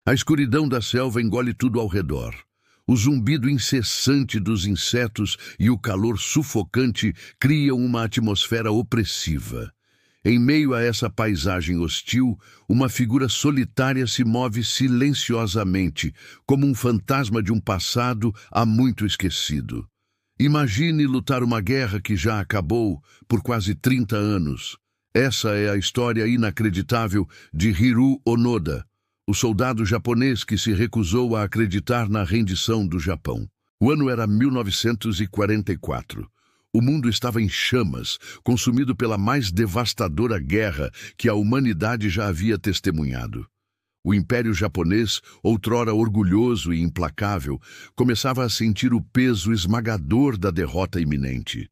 A escuridão da selva engole tudo ao redor. O zumbido incessante dos insetos e o calor sufocante criam uma atmosfera opressiva. Em meio a essa paisagem hostil, uma figura solitária se move silenciosamente, como um fantasma de um passado há muito esquecido. Imagine lutar uma guerra que já acabou por quase 30 anos. Essa é a história inacreditável de Hiroo Onoda, o soldado japonês que se recusou a acreditar na rendição do Japão. O ano era 1944. O mundo estava em chamas, consumido pela mais devastadora guerra que a humanidade já havia testemunhado. O Império Japonês, outrora orgulhoso e implacável, começava a sentir o peso esmagador da derrota iminente.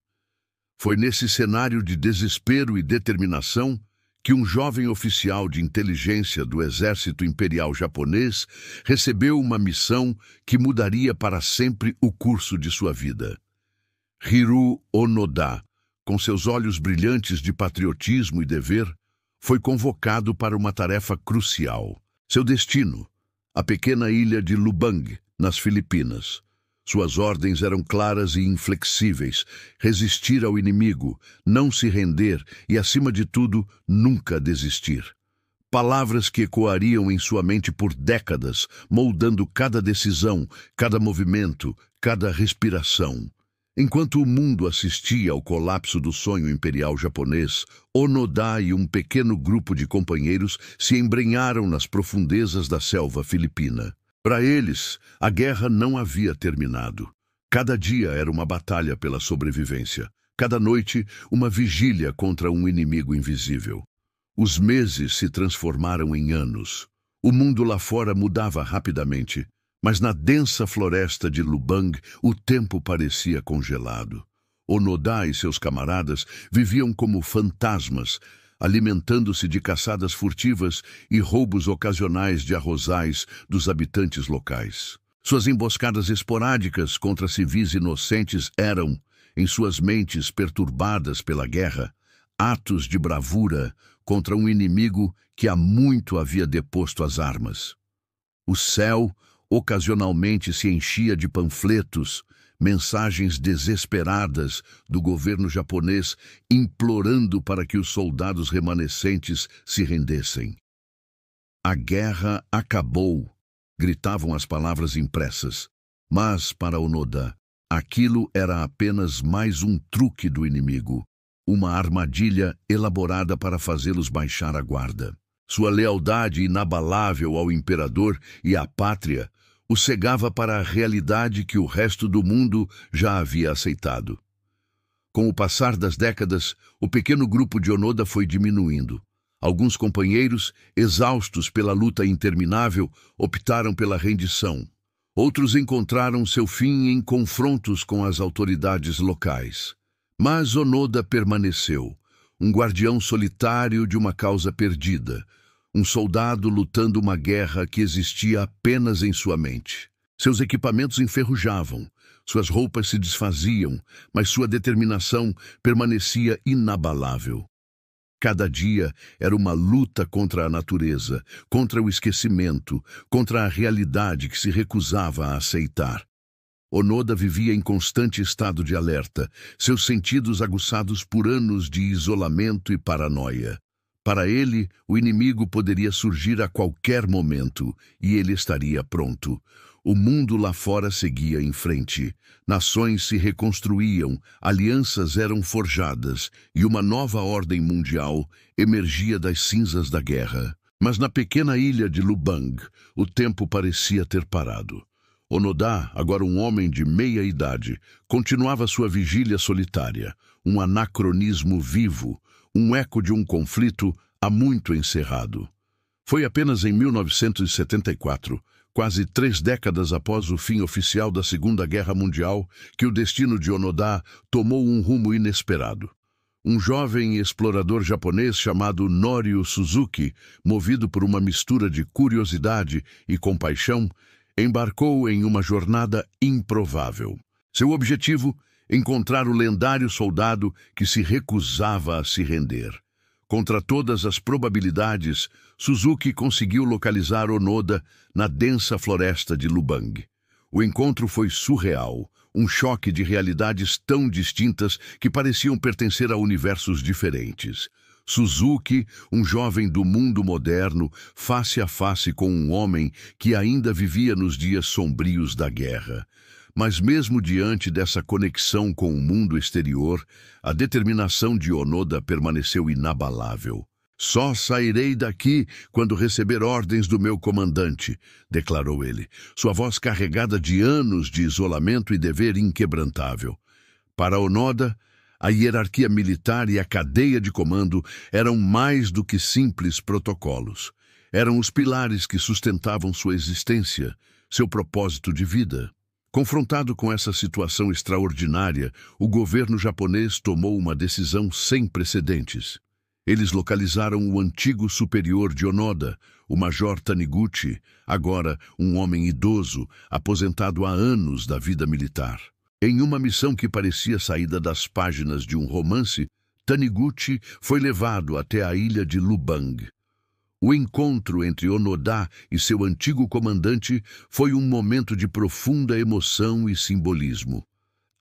Foi nesse cenário de desespero e determinação que um jovem oficial de inteligência do Exército Imperial Japonês recebeu uma missão que mudaria para sempre o curso de sua vida. Hiroo Onoda, com seus olhos brilhantes de patriotismo e dever, foi convocado para uma tarefa crucial. Seu destino, a pequena ilha de Lubang, nas Filipinas. Suas ordens eram claras e inflexíveis: resistir ao inimigo, não se render e, acima de tudo, nunca desistir. Palavras que ecoariam em sua mente por décadas, moldando cada decisão, cada movimento, cada respiração. Enquanto o mundo assistia ao colapso do sonho imperial japonês, Onoda e um pequeno grupo de companheiros se embrenharam nas profundezas da selva filipina. Para eles, a guerra não havia terminado. Cada dia era uma batalha pela sobrevivência. Cada noite, uma vigília contra um inimigo invisível. Os meses se transformaram em anos. O mundo lá fora mudava rapidamente, mas na densa floresta de Lubang, o tempo parecia congelado. Onoda e seus camaradas viviam como fantasmas, alimentando-se de caçadas furtivas e roubos ocasionais de arrozais dos habitantes locais. Suas emboscadas esporádicas contra civis inocentes eram, em suas mentes perturbadas pela guerra, atos de bravura contra um inimigo que há muito havia deposto as armas. O céu ocasionalmente se enchia de panfletos, mensagens desesperadas do governo japonês implorando para que os soldados remanescentes se rendessem. A guerra acabou, gritavam as palavras impressas. Mas, para Onoda, aquilo era apenas mais um truque do inimigo, uma armadilha elaborada para fazê-los baixar a guarda. Sua lealdade inabalável ao imperador e à pátria o cegava para a realidade que o resto do mundo já havia aceitado. Com o passar das décadas, o pequeno grupo de Onoda foi diminuindo. Alguns companheiros, exaustos pela luta interminável, optaram pela rendição. Outros encontraram seu fim em confrontos com as autoridades locais. Mas Onoda permaneceu, um guardião solitário de uma causa perdida, um soldado lutando uma guerra que existia apenas em sua mente. Seus equipamentos enferrujavam, suas roupas se desfaziam, mas sua determinação permanecia inabalável. Cada dia era uma luta contra a natureza, contra o esquecimento, contra a realidade que se recusava a aceitar. Onoda vivia em constante estado de alerta, seus sentidos aguçados por anos de isolamento e paranoia. Para ele, o inimigo poderia surgir a qualquer momento, e ele estaria pronto. O mundo lá fora seguia em frente. Nações se reconstruíam, alianças eram forjadas, e uma nova ordem mundial emergia das cinzas da guerra. Mas na pequena ilha de Lubang, o tempo parecia ter parado. Onoda, agora um homem de meia idade, continuava sua vigília solitária, um anacronismo vivo, um eco de um conflito há muito encerrado. Foi apenas em 1974, quase 3 décadas após o fim oficial da Segunda Guerra Mundial, que o destino de Onoda tomou um rumo inesperado. Um jovem explorador japonês chamado Norio Suzuki, movido por uma mistura de curiosidade e compaixão, embarcou em uma jornada improvável. Seu objetivo: encontrar o lendário soldado que se recusava a se render. Contra todas as probabilidades, Suzuki conseguiu localizar Onoda na densa floresta de Lubang. O encontro foi surreal, um choque de realidades tão distintas que pareciam pertencer a universos diferentes. Suzuki, um jovem do mundo moderno, face a face com um homem que ainda vivia nos dias sombrios da guerra. Mas mesmo diante dessa conexão com o mundo exterior, a determinação de Onoda permaneceu inabalável. Só sairei daqui quando receber ordens do meu comandante, declarou ele, sua voz carregada de anos de isolamento e dever inquebrantável. Para Onoda, a hierarquia militar e a cadeia de comando eram mais do que simples protocolos. Eram os pilares que sustentavam sua existência, seu propósito de vida. Confrontado com essa situação extraordinária, o governo japonês tomou uma decisão sem precedentes. Eles localizaram o antigo superior de Onoda, o Major Taniguchi, agora um homem idoso, aposentado há anos da vida militar. Em uma missão que parecia saída das páginas de um romance, Taniguchi foi levado até a ilha de Lubang. O encontro entre Onoda e seu antigo comandante foi um momento de profunda emoção e simbolismo.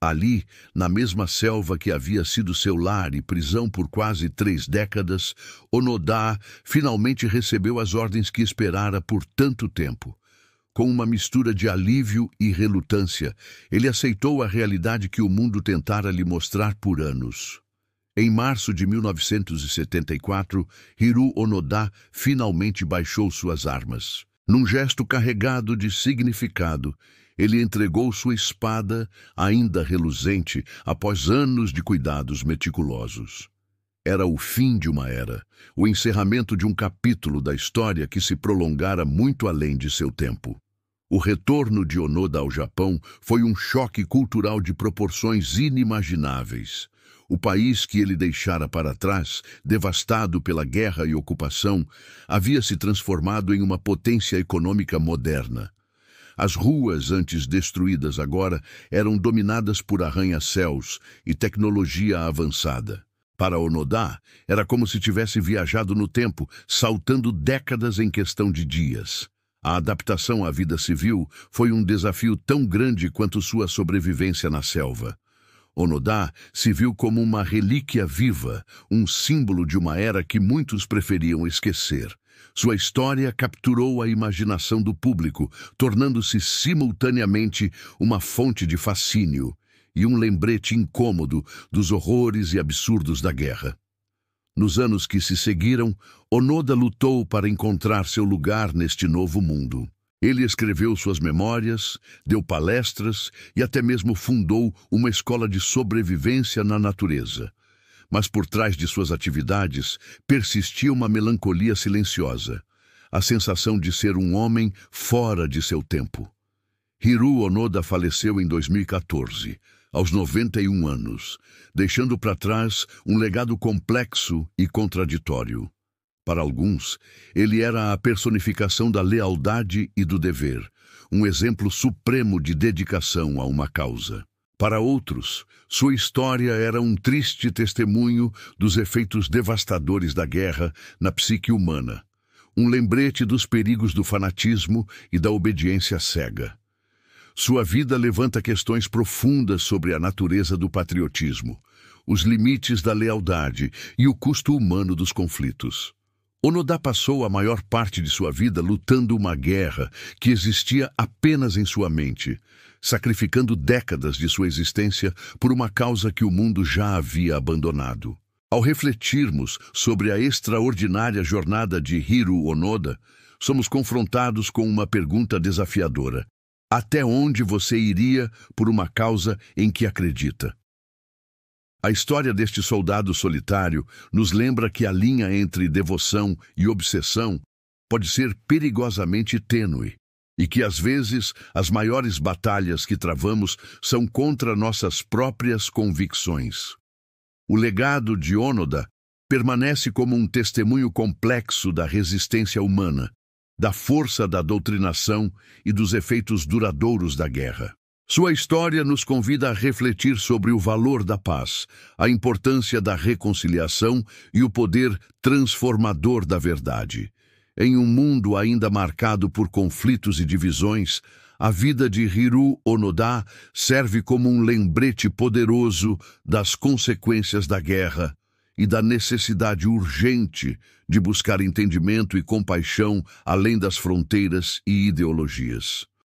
Ali, na mesma selva que havia sido seu lar e prisão por quase 3 décadas, Onoda finalmente recebeu as ordens que esperara por tanto tempo. Com uma mistura de alívio e relutância, ele aceitou a realidade que o mundo tentara lhe mostrar por anos. Em março de 1974, Hiroo Onoda finalmente baixou suas armas. Num gesto carregado de significado, ele entregou sua espada, ainda reluzente, após anos de cuidados meticulosos. Era o fim de uma era, o encerramento de um capítulo da história que se prolongara muito além de seu tempo. O retorno de Onoda ao Japão foi um choque cultural de proporções inimagináveis. O país que ele deixara para trás, devastado pela guerra e ocupação, havia se transformado em uma potência econômica moderna. As ruas, antes destruídas agora, eram dominadas por arranha-céus e tecnologia avançada. Para Onoda, era como se tivesse viajado no tempo, saltando décadas em questão de dias. A adaptação à vida civil foi um desafio tão grande quanto sua sobrevivência na selva. Onoda se viu como uma relíquia viva, um símbolo de uma era que muitos preferiam esquecer. Sua história capturou a imaginação do público, tornando-se simultaneamente uma fonte de fascínio e um lembrete incômodo dos horrores e absurdos da guerra. Nos anos que se seguiram, Onoda lutou para encontrar seu lugar neste novo mundo. Ele escreveu suas memórias, deu palestras e até mesmo fundou uma escola de sobrevivência na natureza. Mas por trás de suas atividades persistia uma melancolia silenciosa, a sensação de ser um homem fora de seu tempo. Hiroo Onoda faleceu em 2014, aos 91 anos, deixando para trás um legado complexo e contraditório. Para alguns, ele era a personificação da lealdade e do dever, um exemplo supremo de dedicação a uma causa. Para outros, sua história era um triste testemunho dos efeitos devastadores da guerra na psique humana, um lembrete dos perigos do fanatismo e da obediência cega. Sua vida levanta questões profundas sobre a natureza do patriotismo, os limites da lealdade e o custo humano dos conflitos. Onoda passou a maior parte de sua vida lutando uma guerra que existia apenas em sua mente, sacrificando décadas de sua existência por uma causa que o mundo já havia abandonado. Ao refletirmos sobre a extraordinária jornada de Hiroo Onoda, somos confrontados com uma pergunta desafiadora. Até onde você iria por uma causa em que acredita? A história deste soldado solitário nos lembra que a linha entre devoção e obsessão pode ser perigosamente tênue e que, às vezes, as maiores batalhas que travamos são contra nossas próprias convicções. O legado de Onoda permanece como um testemunho complexo da resistência humana, da força da doutrinação e dos efeitos duradouros da guerra. Sua história nos convida a refletir sobre o valor da paz, a importância da reconciliação e o poder transformador da verdade. Em um mundo ainda marcado por conflitos e divisões, a vida de Hiroo Onoda serve como um lembrete poderoso das consequências da guerra e da necessidade urgente de buscar entendimento e compaixão além das fronteiras e ideologias.